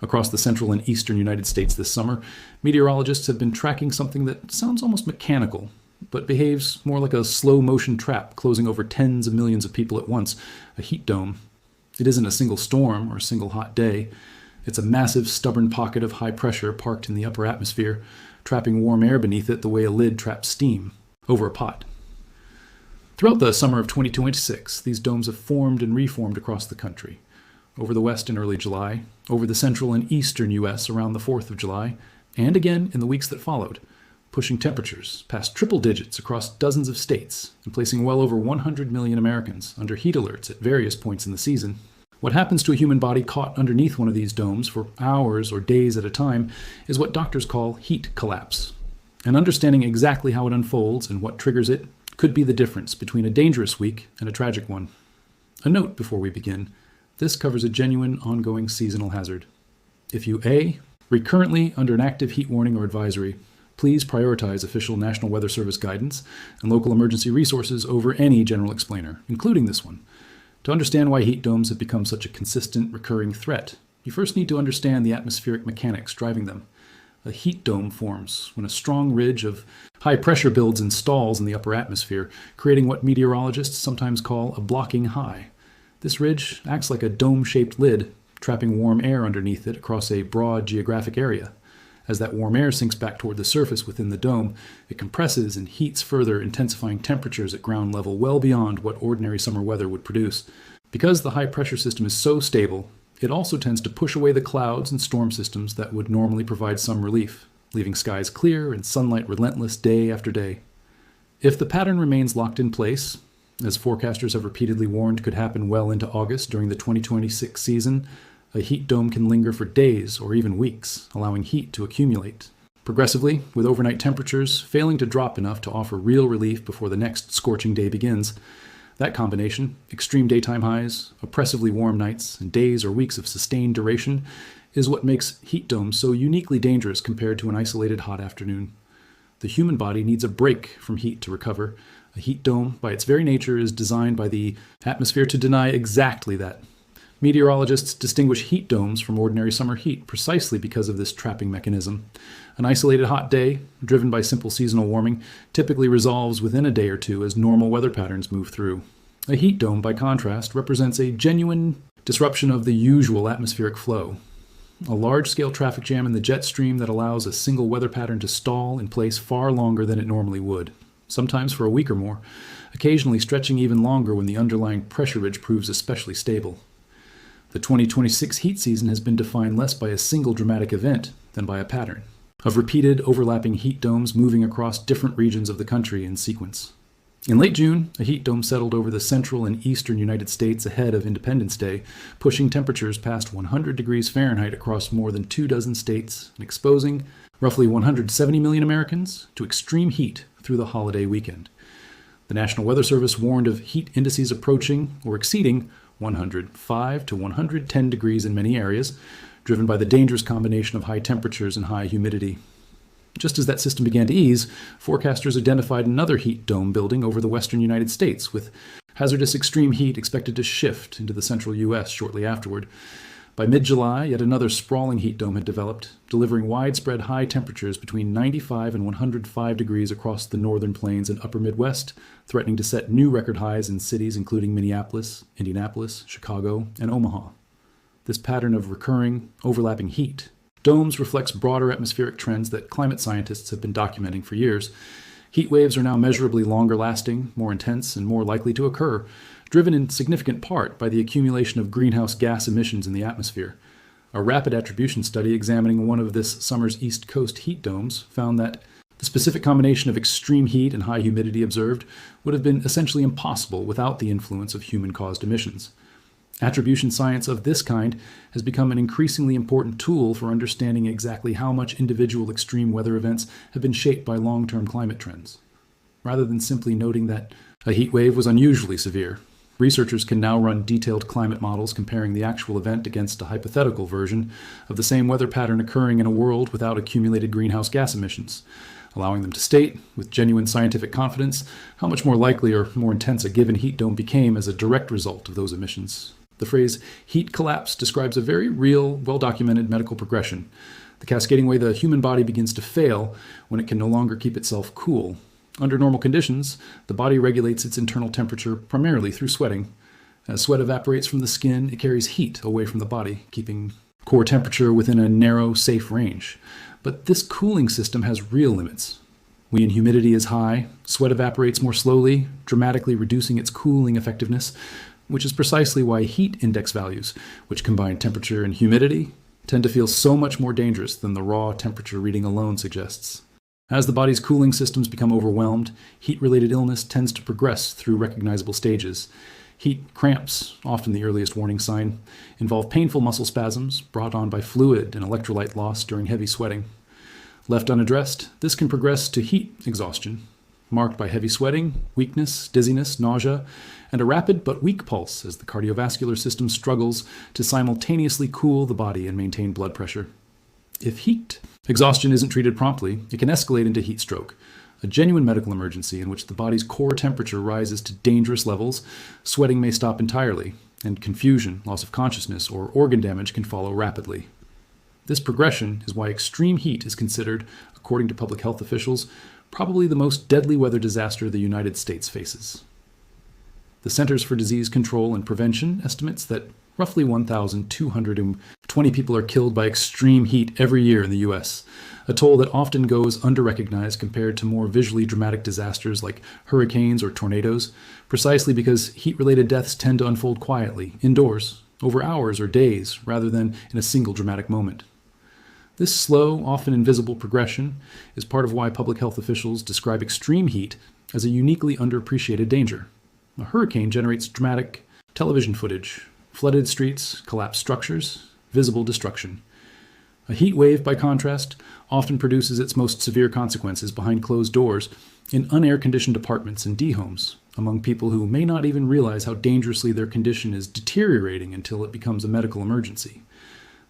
Across the central and eastern United States this summer, meteorologists have been tracking something that sounds almost mechanical, but behaves more like a slow-motion trap closing over tens of millions of people at once, a heat dome. It isn't a single storm or a single hot day. It's a massive, stubborn pocket of high pressure parked in the upper atmosphere, trapping warm air beneath it the way a lid traps steam over a pot. Throughout the summer of 2026, these domes have formed and reformed across the country. Over the west in early July, over the central and eastern U.S. around the 4th of July, and again in the weeks that followed, pushing temperatures past triple digits across dozens of states and placing well over 100 million Americans under heat alerts at various points in the season. What happens to a human body caught underneath one of these domes for hours or days at a time is what doctors call heat collapse. And understanding exactly how it unfolds and what triggers it could be the difference between a dangerous week and a tragic one. A note before we begin. This covers a genuine, ongoing seasonal hazard. If you A, are currently under an active heat warning or advisory, please prioritize official National Weather Service guidance and local emergency resources over any general explainer, including this one. To understand why heat domes have become such a consistent, recurring threat, you first need to understand the atmospheric mechanics driving them. A heat dome forms when a strong ridge of high pressure builds and stalls in the upper atmosphere, creating what meteorologists sometimes call a blocking high. This ridge acts like a dome-shaped lid, trapping warm air underneath it across a broad geographic area. As that warm air sinks back toward the surface within the dome, it compresses and heats further, intensifying temperatures at ground level well beyond what ordinary summer weather would produce. Because the high-pressure system is so stable, it also tends to push away the clouds and storm systems that would normally provide some relief, leaving skies clear and sunlight relentless day after day. If the pattern remains locked in place, as forecasters have repeatedly warned could happen well into August during the 2026 season, a heat dome can linger for days or even weeks, allowing heat to accumulate. Progressively, with overnight temperatures failing to drop enough to offer real relief before the next scorching day begins. That combination, extreme daytime highs, oppressively warm nights, and days or weeks of sustained duration, is what makes heat domes so uniquely dangerous compared to an isolated hot afternoon. The human body needs a break from heat to recover. A heat dome, by its very nature, is designed by the atmosphere to deny exactly that. Meteorologists distinguish heat domes from ordinary summer heat precisely because of this trapping mechanism. An isolated hot day, driven by simple seasonal warming, typically resolves within a day or two as normal weather patterns move through. A heat dome, by contrast, represents a genuine disruption of the usual atmospheric flow. A large-scale traffic jam in the jet stream that allows a single weather pattern to stall in place far longer than it normally would, sometimes for a week or more, occasionally stretching even longer when the underlying pressure ridge proves especially stable. The 2026 heat season has been defined less by a single dramatic event than by a pattern of repeated overlapping heat domes moving across different regions of the country in sequence. In late June, a heat dome settled over the central and eastern United States ahead of Independence Day, pushing temperatures past 100 degrees Fahrenheit across more than 24 states and exposing roughly 170 million Americans to extreme heat through the holiday weekend. The National Weather Service warned of heat indices approaching or exceeding 105 to 110 degrees in many areas, driven by the dangerous combination of high temperatures and high humidity. Just as that system began to ease, forecasters identified another heat dome building over the western United States, with hazardous extreme heat expected to shift into the central U.S. shortly afterward. By mid-July, yet another sprawling heat dome had developed, delivering widespread high temperatures between 95 and 105 degrees across the northern plains and upper Midwest, threatening to set new record highs in cities including Minneapolis, Indianapolis, Chicago, and Omaha. This pattern of recurring, overlapping heat domes reflects broader atmospheric trends that climate scientists have been documenting for years. Heat waves are now measurably longer lasting, more intense, and more likely to occur, driven in significant part by the accumulation of greenhouse gas emissions in the atmosphere. A rapid attribution study examining one of this summer's East Coast heat domes found that the specific combination of extreme heat and high humidity observed would have been essentially impossible without the influence of human-caused emissions. Attribution science of this kind has become an increasingly important tool for understanding exactly how much individual extreme weather events have been shaped by long-term climate trends. Rather than simply noting that a heat wave was unusually severe, researchers can now run detailed climate models comparing the actual event against a hypothetical version of the same weather pattern occurring in a world without accumulated greenhouse gas emissions, allowing them to state, with genuine scientific confidence, how much more likely or more intense a given heat dome became as a direct result of those emissions. The phrase heat collapse describes a very real, well-documented medical progression, the cascading way the human body begins to fail when it can no longer keep itself cool. Under normal conditions, the body regulates its internal temperature primarily through sweating. As sweat evaporates from the skin, it carries heat away from the body, keeping core temperature within a narrow, safe range. But this cooling system has real limits. When humidity is high, sweat evaporates more slowly, dramatically reducing its cooling effectiveness, which is precisely why heat index values, which combine temperature and humidity, tend to feel so much more dangerous than the raw temperature reading alone suggests. As the body's cooling systems become overwhelmed, heat-related illness tends to progress through recognizable stages. Heat cramps, often the earliest warning sign, involve painful muscle spasms brought on by fluid and electrolyte loss during heavy sweating. Left unaddressed, this can progress to heat exhaustion, marked by heavy sweating, weakness, dizziness, nausea, and a rapid but weak pulse as the cardiovascular system struggles to simultaneously cool the body and maintain blood pressure. If heat exhaustion isn't treated promptly, it can escalate into heat stroke, a genuine medical emergency in which the body's core temperature rises to dangerous levels, sweating may stop entirely, and confusion, loss of consciousness, or organ damage can follow rapidly. This progression is why extreme heat is considered, according to public health officials, probably the most deadly weather disaster the United States faces. The Centers for Disease Control and Prevention estimates that roughly 1,220 people are killed by extreme heat every year in the U.S., a toll that often goes under-recognized compared to more visually dramatic disasters like hurricanes or tornadoes, precisely because heat-related deaths tend to unfold quietly, indoors, over hours or days, rather than in a single dramatic moment. This slow, often invisible progression is part of why public health officials describe extreme heat as a uniquely underappreciated danger. A hurricane generates dramatic television footage, flooded streets, collapsed structures, visible destruction. A heat wave, by contrast, often produces its most severe consequences behind closed doors in unair-conditioned apartments and D-homes, among people who may not even realize how dangerously their condition is deteriorating until it becomes a medical emergency.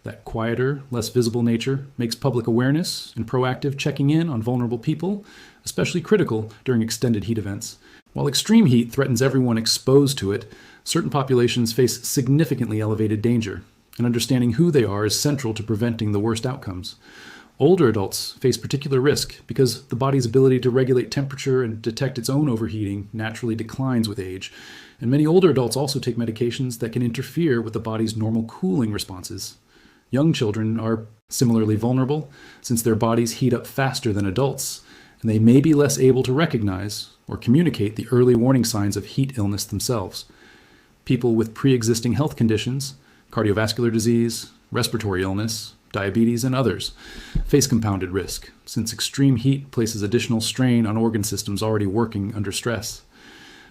That quieter, less visible nature makes public awareness and proactive checking in on vulnerable people especially critical during extended heat events. While extreme heat threatens everyone exposed to it, certain populations face significantly elevated danger, and understanding who they are is central to preventing the worst outcomes. Older adults face particular risk because the body's ability to regulate temperature and detect its own overheating naturally declines with age, and many older adults also take medications that can interfere with the body's normal cooling responses. Young children are similarly vulnerable since their bodies heat up faster than adults, and they may be less able to recognize or communicate the early warning signs of heat illness themselves. People with pre-existing health conditions, cardiovascular disease, respiratory illness, diabetes, and others face compounded risk, since extreme heat places additional strain on organ systems already working under stress.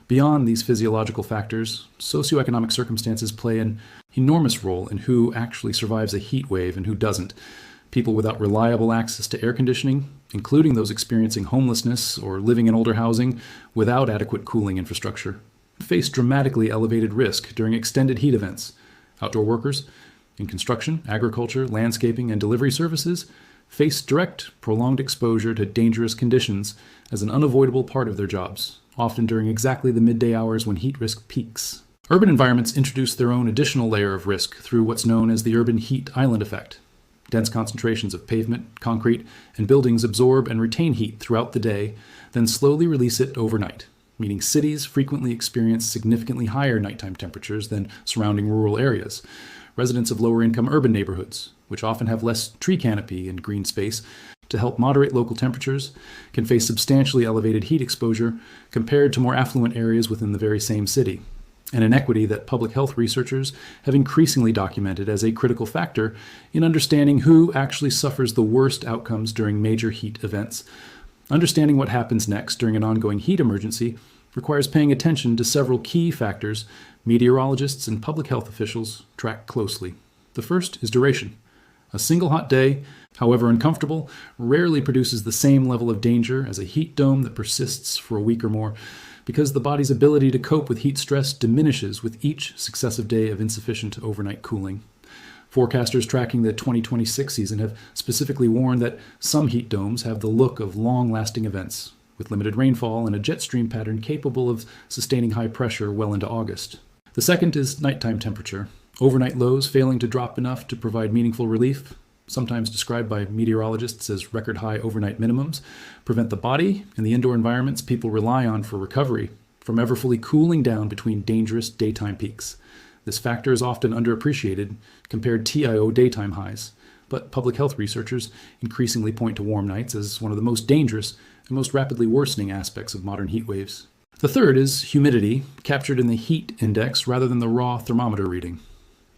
Beyond these physiological factors, socioeconomic circumstances play an enormous role in who actually survives a heat wave and who doesn't. People without reliable access to air conditioning, including those experiencing homelessness or living in older housing without adequate cooling infrastructure, face dramatically elevated risk during extended heat events. Outdoor workers in construction, agriculture, landscaping, and delivery services face direct, prolonged exposure to dangerous conditions as an unavoidable part of their jobs, often during exactly the midday hours when heat risk peaks. Urban environments introduce their own additional layer of risk through what's known as the urban heat island effect. Dense concentrations of pavement, concrete, and buildings absorb and retain heat throughout the day, then slowly release it overnight, meaning cities frequently experience significantly higher nighttime temperatures than surrounding rural areas. Residents of lower-income urban neighborhoods, which often have less tree canopy and green space to help moderate local temperatures, can face substantially elevated heat exposure compared to more affluent areas within the very same city, an inequity that public health researchers have increasingly documented as a critical factor in understanding who actually suffers the worst outcomes during major heat events. Understanding what happens next during an ongoing heat emergency requires paying attention to several key factors meteorologists and public health officials track closely. The first is duration. A single hot day, however uncomfortable, rarely produces the same level of danger as a heat dome that persists for a week or more, because the body's ability to cope with heat stress diminishes with each successive day of insufficient overnight cooling. Forecasters tracking the 2026 season have specifically warned that some heat domes have the look of long-lasting events, with limited rainfall and a jet stream pattern capable of sustaining high pressure well into August. The second is nighttime temperature. Overnight lows failing to drop enough to provide meaningful relief, sometimes described by meteorologists as record-high overnight minimums, prevent the body and the indoor environments people rely on for recovery from ever fully cooling down between dangerous daytime peaks. This factor is often underappreciated compared to TIO daytime highs, but public health researchers increasingly point to warm nights as one of the most dangerous and most rapidly worsening aspects of modern heat waves. The third is humidity, captured in the heat index rather than the raw thermometer reading.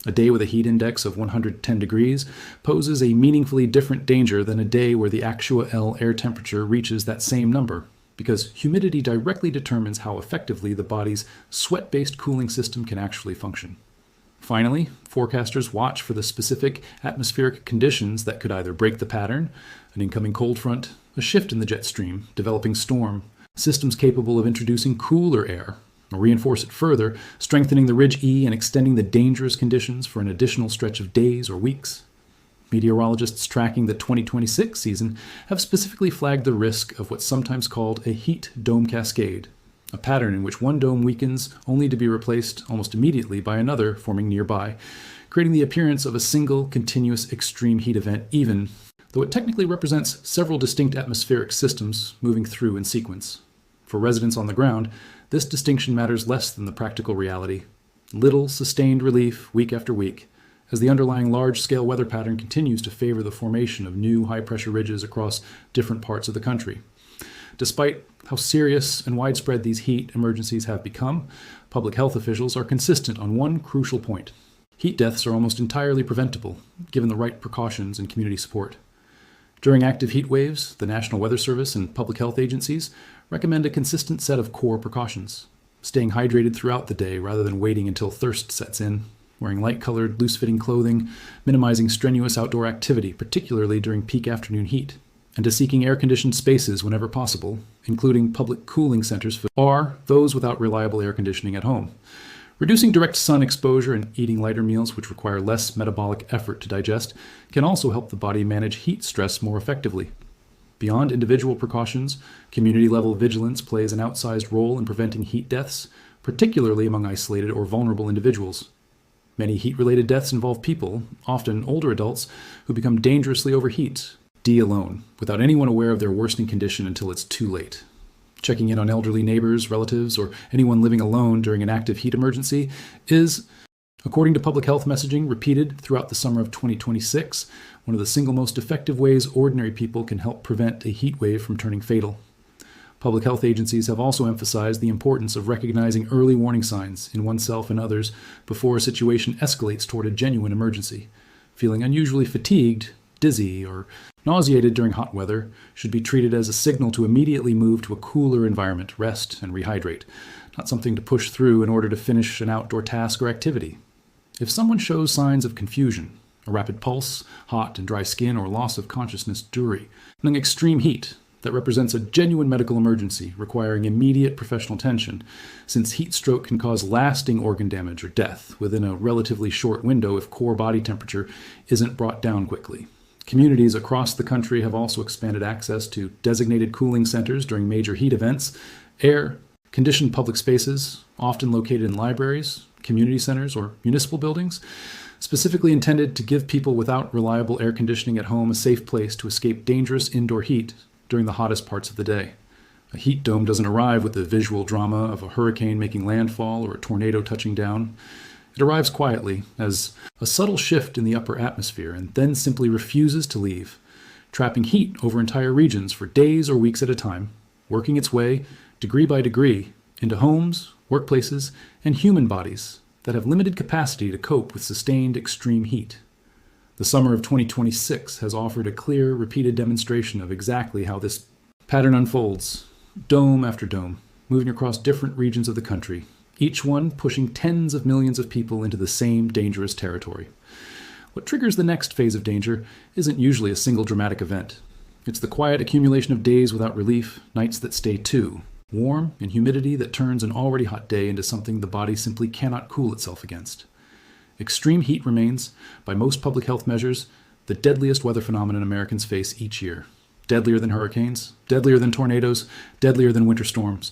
A day with a heat index of 110 degrees poses a meaningfully different danger than a day where the actual air temperature reaches that same number, because humidity directly determines how effectively the body's sweat-based cooling system can actually function. Finally, forecasters watch for the specific atmospheric conditions that could either break the pattern, an incoming cold front, a shift in the jet stream, developing storm, systems capable of introducing cooler air, or reinforce it further, strengthening the ridge E and extending the dangerous conditions for an additional stretch of days or weeks. Meteorologists tracking the 2026 season have specifically flagged the risk of what's sometimes called a heat dome cascade, a pattern in which one dome weakens only to be replaced almost immediately by another forming nearby, creating the appearance of a single continuous extreme heat event even though it technically represents several distinct atmospheric systems moving through in sequence. For residents on the ground, this distinction matters less than the practical reality. Little sustained relief week after week, as the underlying large-scale weather pattern continues to favor the formation of new high-pressure ridges across different parts of the country. Despite how serious and widespread these heat emergencies have become, public health officials are consistent on one crucial point. Heat deaths are almost entirely preventable, given the right precautions and community support. During active heat waves, the National Weather Service and public health agencies recommend a consistent set of core precautions. Staying hydrated throughout the day rather than waiting until thirst sets in, wearing light-colored, loose-fitting clothing, minimizing strenuous outdoor activity, particularly during peak afternoon heat, and to seeking air-conditioned spaces whenever possible, including public cooling centers or those without reliable air conditioning at home. Reducing direct sun exposure and eating lighter meals which require less metabolic effort to digest can also help the body manage heat stress more effectively. Beyond individual precautions, community-level vigilance plays an outsized role in preventing heat deaths, particularly among isolated or vulnerable individuals. Many heat-related deaths involve people, often older adults, who become dangerously overheat, alone, without anyone aware of their worsening condition until it's too late. Checking in on elderly neighbors, relatives, or anyone living alone during an active heat emergency is, according to public health messaging repeated throughout the summer of 2026, one of the single most effective ways ordinary people can help prevent a heat wave from turning fatal. Public health agencies have also emphasized the importance of recognizing early warning signs in oneself and others before a situation escalates toward a genuine emergency. Feeling unusually fatigued, dizzy, or nauseated during hot weather should be treated as a signal to immediately move to a cooler environment, rest, and rehydrate, not something to push through in order to finish an outdoor task or activity. If someone shows signs of confusion, a rapid pulse, hot and dry skin, or loss of consciousness during extreme heat, that represents a genuine medical emergency requiring immediate professional attention, since heat stroke can cause lasting organ damage or death within a relatively short window if core body temperature isn't brought down quickly. Communities across the country have also expanded access to designated cooling centers during major heat events, air-conditioned public spaces, often located in libraries, community centers, or municipal buildings, specifically intended to give people without reliable air conditioning at home a safe place to escape dangerous indoor heat during the hottest parts of the day. A heat dome doesn't arrive with the visual drama of a hurricane making landfall or a tornado touching down. It arrives quietly as a subtle shift in the upper atmosphere and then simply refuses to leave, trapping heat over entire regions for days or weeks at a time, working its way, degree by degree, into homes, workplaces, and human bodies that have limited capacity to cope with sustained extreme heat. The summer of 2026 has offered a clear, repeated demonstration of exactly how this pattern unfolds, dome after dome, moving across different regions of the country, each one pushing tens of millions of people into the same dangerous territory. What triggers the next phase of danger isn't usually a single dramatic event. It's the quiet accumulation of days without relief, nights that stay too warm, and humidity that turns an already hot day into something the body simply cannot cool itself against. Extreme heat remains, by most public health measures, the deadliest weather phenomenon Americans face each year. Deadlier than hurricanes, deadlier than tornadoes, deadlier than winter storms.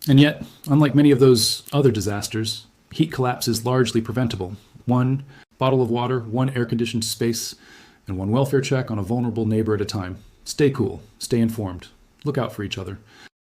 And yet, unlike many of those other disasters, Heat collapse is largely preventable. One bottle of water, one air-conditioned space, and one welfare check on a vulnerable neighbor at a time. Stay cool, stay informed, look out for each other.